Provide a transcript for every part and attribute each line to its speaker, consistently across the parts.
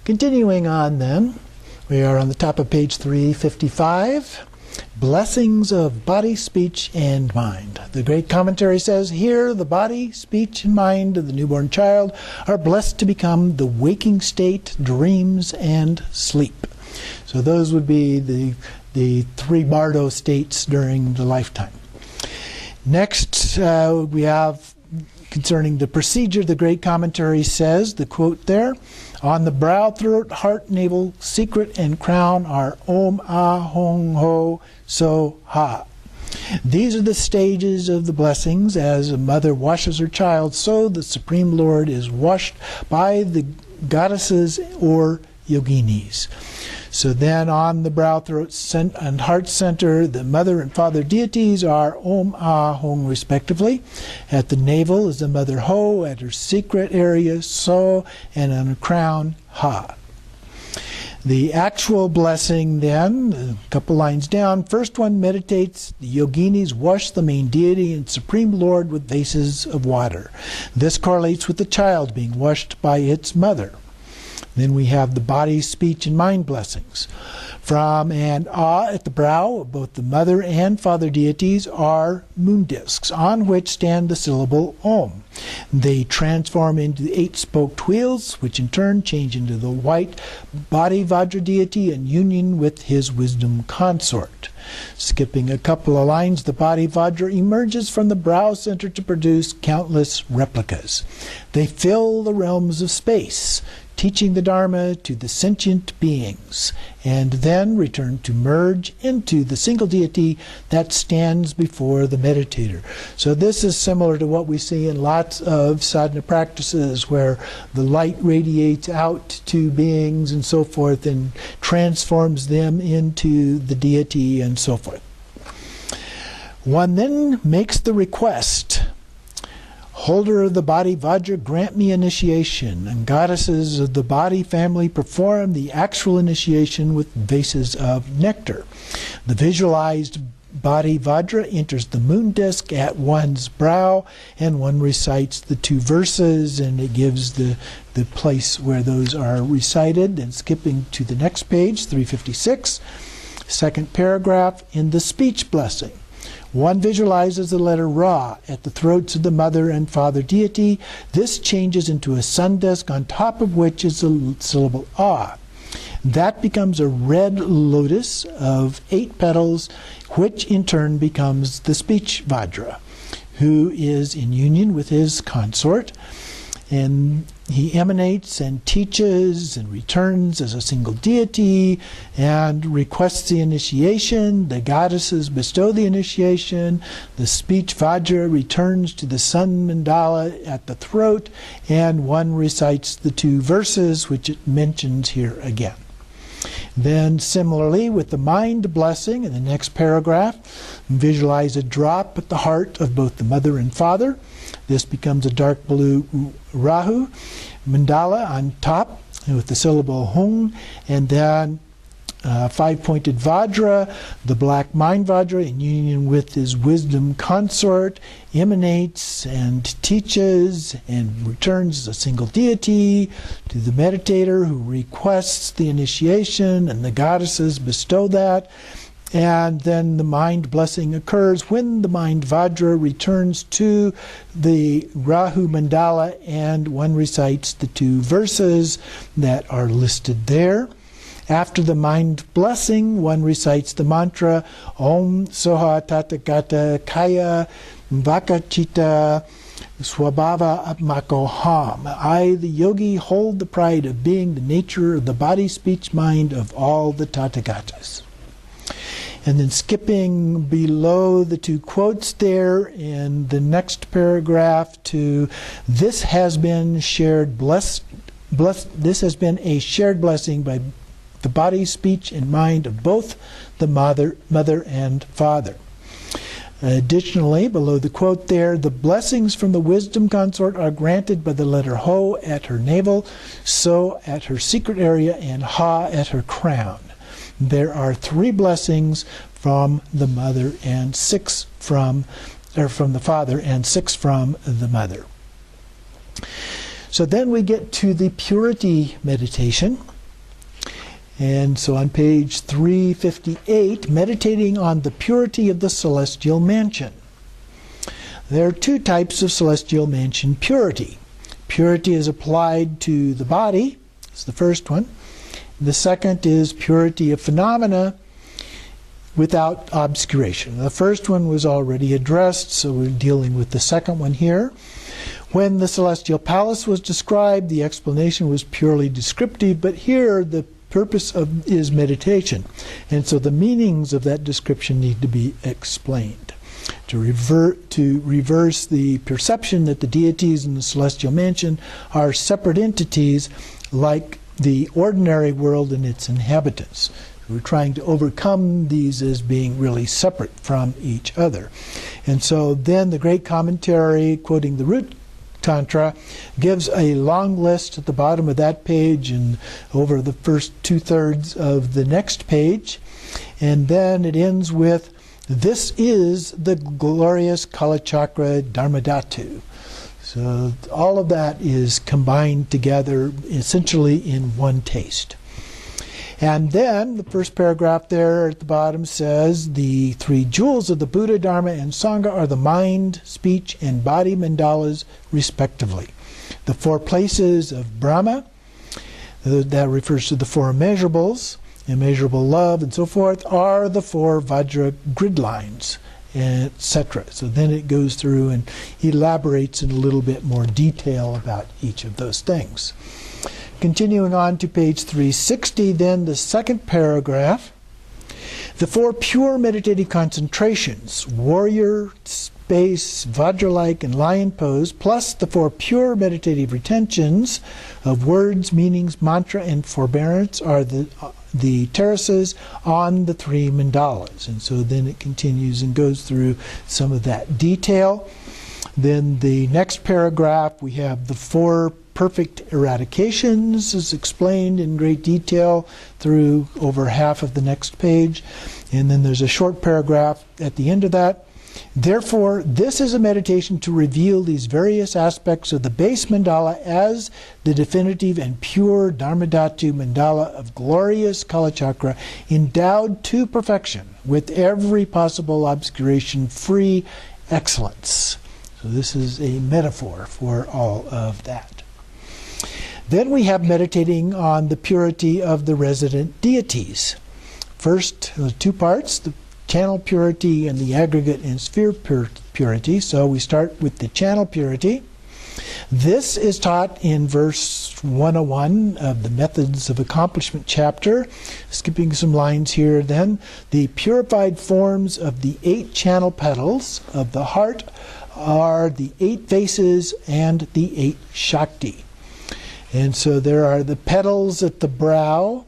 Speaker 1: Continuing on then, we are on the top of page 355. Blessings of body, speech, and mind. The great commentary says, here the body, speech, and mind of the newborn child are blessed to become the waking state, dreams, and sleep. So those would be the three bardo states during the lifetime. Next, we have concerning the procedure, the great commentary says, the quote there, on the brow, throat, heart, navel, secret, and crown are Om, Ah, Hong, Ho, So, Ha. These are the stages of the blessings. As a mother washes her child, so the Supreme Lord is washed by the goddesses or yoginis. So then on the brow, throat, and heart center, the mother and father deities are Om, Ah, Hong respectively. At the navel is the mother Ho, at her secret area So, and on her crown Ha. The actual blessing then, a couple lines down, first one meditates, the yoginis wash the main deity and Supreme Lord with vases of water. This correlates with the child being washed by its mother. Then we have the body, speech, and mind blessings. From and Ah at the brow of both the mother and father deities are moon discs, on which stand the syllable Om. They transform into the 8-spoked wheels, which in turn change into the white body Vajra deity in union with his wisdom consort. Skipping a couple of lines, the body Vajra emerges from the brow center to produce countless replicas. They fill the realms of space, teaching the Dharma to the sentient beings, and then return to merge into the single deity that stands before the meditator. So this is similar to what we see in lots of sadhana practices where the light radiates out to beings and so forth and transforms them into the deity and so forth. One then makes the request, holder of the body Vajra, grant me initiation. And goddesses of the body family perform the actual initiation with vases of nectar. The visualized body Vajra enters the moon disk at one's brow, and one recites the 2 verses, and it gives the place where those are recited. And skipping to the next page, 356, second paragraph, in the speech blessing. One visualizes the letter Ra at the throats of the mother and father deity. This changes into a sun disk, on top of which is the syllable Ah. That becomes a red lotus of 8 petals, which in turn becomes the speech Vajra, who is in union with his consort. And he emanates and teaches and returns as a single deity and requests the initiation. The goddesses bestow the initiation. The speech Vajra returns to the sun mandala at the throat, and one recites the 2 verses which it mentions here again. Then similarly with the mind blessing in the next paragraph, visualize a drop at the heart of both the mother and father. This becomes a dark blue Rahu mandala on top with the syllable Hung, and then 5-pointed Vajra, the black mind Vajra in union with his wisdom consort, emanates and teaches and returns as a single deity to the meditator who requests the initiation, and the goddesses bestow that. And then the mind blessing occurs when the mind Vajra returns to the Rahu mandala, and one recites the 2 verses that are listed there. After the mind blessing, one recites the mantra Om Soha Tathagata Kaya Vakachita Swabhava Atmakoham. I, the yogi, hold the pride of being the nature of the body, speech, mind of all the Tathagatas. And then skipping below the 2 quotes there in the next paragraph to this has been shared this has been a shared blessing by the body, speech, and mind of both the mother and father. Additionally, below the quote there, the blessings from the wisdom consort are granted by the letter Ho at her navel, So at her secret area, and Ha at her crown. There are 3 blessings from the mother and 6 from the father and 6 from the mother. So then we get to the purity meditation. And so on page 358, meditating on the purity of the celestial mansion. There are two types of celestial mansion purity. Purity is applied to the body. It's the first one. The second is purity of phenomena without obscuration. The first one was already addressed, so we're dealing with the second one here. When the celestial palace was described, the explanation was purely descriptive, but here the purpose is meditation. And so the meanings of that description need to be explained. To reverse the perception that the deities in the celestial mansion are separate entities like the ordinary world and its inhabitants. We're trying to overcome these as being really separate from each other. And so then the great commentary, quoting the root Tantra, gives a long list at the bottom of that page and over the first 2/3 of the next page. And then it ends with, "This is the glorious Kalachakra Dharmadhatu." So all of that is combined together essentially in one taste. And then the first paragraph there at the bottom says, "The three jewels of the Buddha, Dharma, and Sangha are the mind, speech, and body mandalas, respectively. The four places of Brahma," that refers to the four immeasurables, immeasurable love, and so forth, "are the four Vajra grid lines," etc. So then it goes through and elaborates in a little bit more detail about each of those things. Continuing on to page 360, then the second paragraph. "The four pure meditative concentrations, warrior, space, Vajra-like, and lion pose, plus the four pure meditative retentions of words, meanings, mantra, and forbearance are the terraces on the three mandalas." And so then it continues and goes through some of that detail. Then the next paragraph, we have the four perfect eradications is explained in great detail through over half of the next page. And then there's a short paragraph at the end of that. "Therefore, this is a meditation to reveal these various aspects of the base mandala as the definitive and pure Dharmadhatu mandala of glorious Kalachakra, endowed to perfection with every possible obscuration-free excellence." So this is a metaphor for all of that. Then we have meditating on the purity of the resident deities. First, two parts, the channel purity and the aggregate and sphere purity. So we start with the channel purity. This is taught in verse 101 of the Methods of Accomplishment chapter. Skipping some lines here then. "The purified forms of the 8 channel petals of the heart are the 8 faces and the 8 Shakti." And so there are the petals at the brow,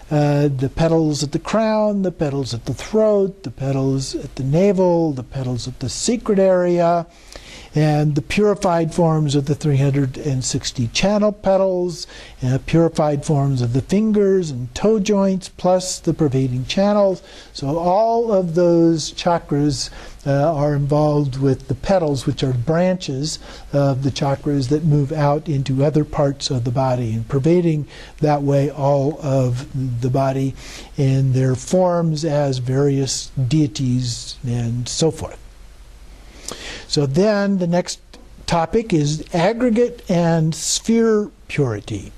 Speaker 1: the petals at the crown, the petals at the throat, the petals at the navel, the petals at the secret area, and the purified forms of the 360 channel petals, purified forms of the fingers and toe joints, plus the pervading channels. So all of those chakras are involved with the petals, which are branches of the chakras that move out into other parts of the body, and pervading that way all of the body in their forms as various deities and so forth. So then the next topic is aggregate and sphere purity.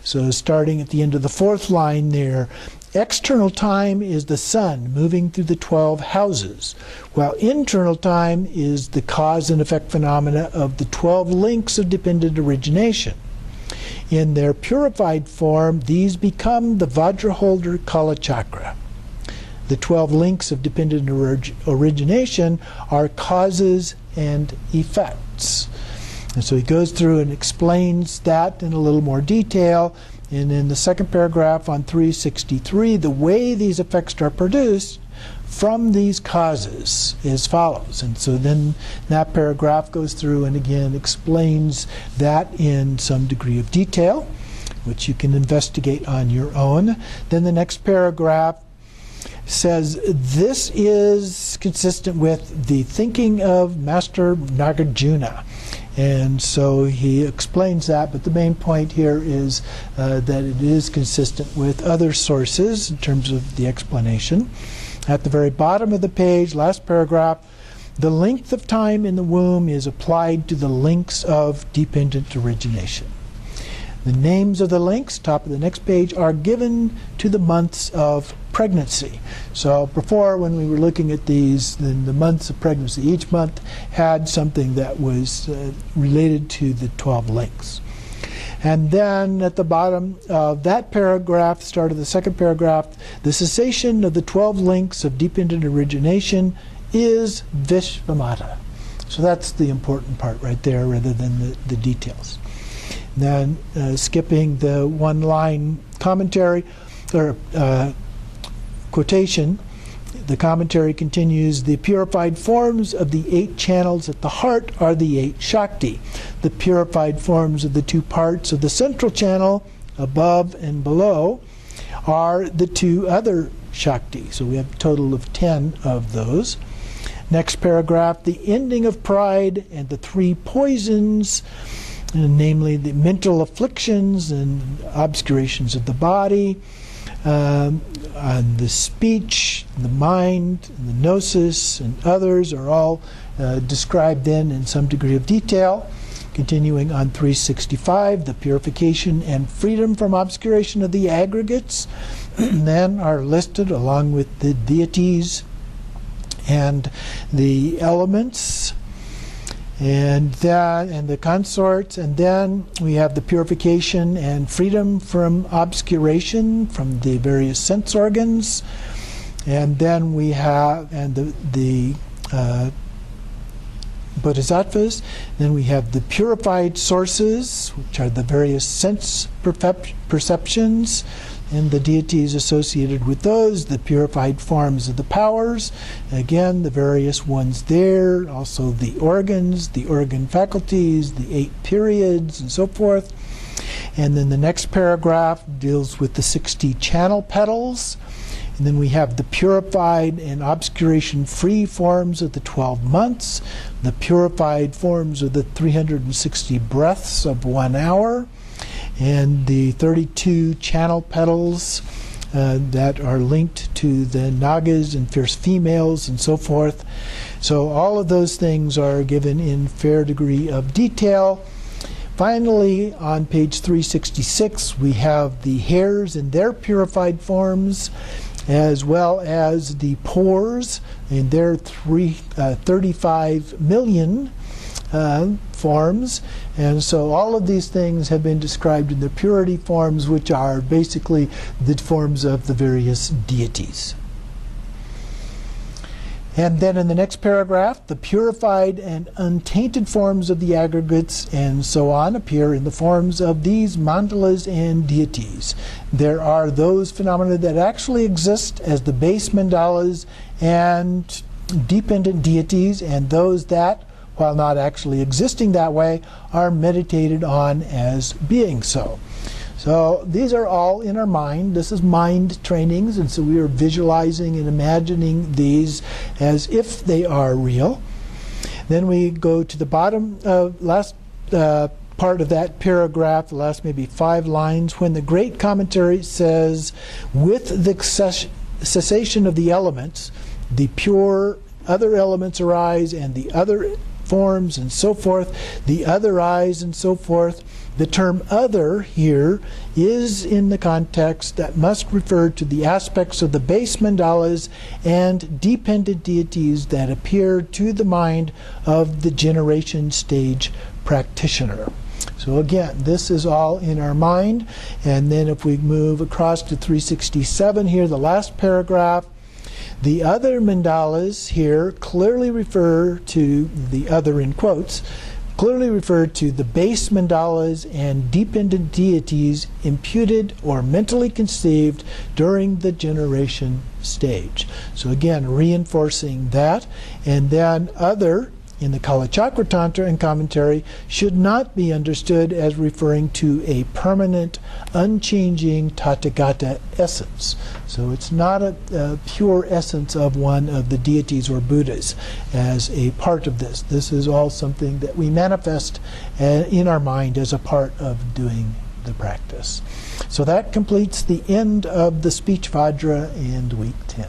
Speaker 1: So starting at the end of the 4th line there, external time is the sun moving through the 12 houses, while internal time is the cause and effect phenomena of the 12 links of dependent origination. In their purified form, these become the Vajra holder Kalachakra. The 12 links of dependent origination are causes and effects. And so he goes through and explains that in a little more detail. And in the second paragraph on 363, the way these effects are produced from these causes is follows. And so then that paragraph goes through and again explains that in some degree of detail, which you can investigate on your own. Then the next paragraph says this is consistent with the thinking of Master Nagarjuna. And so he explains that, but the main point here is that it is consistent with other sources in terms of the explanation. At the very bottom of the page, last paragraph, the length of time in the womb is applied to the links of dependent origination. The names of the links, top of the next page, are given to the months of pregnancy. So before, when we were looking at these, the months of pregnancy, each month had something that was related to the 12 links. And then at the bottom of that paragraph, start of the second paragraph, the cessation of the 12 links of dependent origination is Vishvamata. So that's the important part right there, rather than the details. Then skipping the one-line commentary or quotation, the commentary continues, the purified forms of the 8 channels at the heart are the 8 Shakti. The purified forms of the 2 parts of the central channel, above and below, are the 2 other Shakti. So we have a total of 10 of those. Next paragraph, the ending of pride and the 3 poisons, namely the mental afflictions and obscurations of the body, and the speech, the mind, the gnosis, and others are all described then in some degree of detail. Continuing on 365, the purification and freedom from obscuration of the aggregates then are listed along with the deities and the elements and the consorts, and then we have the purification and freedom from obscuration from the various sense organs, and then we have the bodhisattvas. Then we have the purified sources, which are the various sense perceptions and the deities associated with those, the purified forms of the powers, again the various ones there, also the organs, the organ faculties, the 8 periods, and so forth. And then the next paragraph deals with the 60 channel petals. And then we have the purified and obscuration-free forms of the 12 months, the purified forms of the 360 breaths of 1 hour, and the 32 channel petals that are linked to the nagas and fierce females and so forth. So all of those things are given in fair degree of detail. Finally, on page 366, we have the hairs in their purified forms, as well as the pores in their 35 million forms. And so all of these things have been described in their purity forms, which are basically the forms of the various deities. And then in the next paragraph, the purified and untainted forms of the aggregates and so on appear in the forms of these mandalas and deities. There are those phenomena that actually exist as the base mandalas and dependent deities, and those that, while not actually existing that way, are meditated on as being so. So these are all in our mind. This is mind trainings, and so we are visualizing and imagining these as if they are real. Then we go to the bottom, last part of that paragraph, the last maybe 5 lines, when the great commentary says, with the cessation of the elements, the pure other elements arise, and the other forms and so forth, the other eyes and so forth. The term other here is in the context that must refer to the aspects of the base mandalas and dependent deities that appear to the mind of the generation stage practitioner. So again, this is all in our mind. And then if we move across to 367 here, the last paragraph, the other mandalas here clearly refer to, the other in quotes, clearly refer to the base mandalas and dependent deities imputed or mentally conceived during the generation stage. So again, reinforcing that. And then other in the Kalachakra Tantra and commentary should not be understood as referring to a permanent, unchanging Tathagata essence. So it's not a pure essence of one of the deities or Buddhas as a part of this. This is all something that we manifest in our mind as a part of doing the practice. So that completes the end of the speech Vajra and week 10.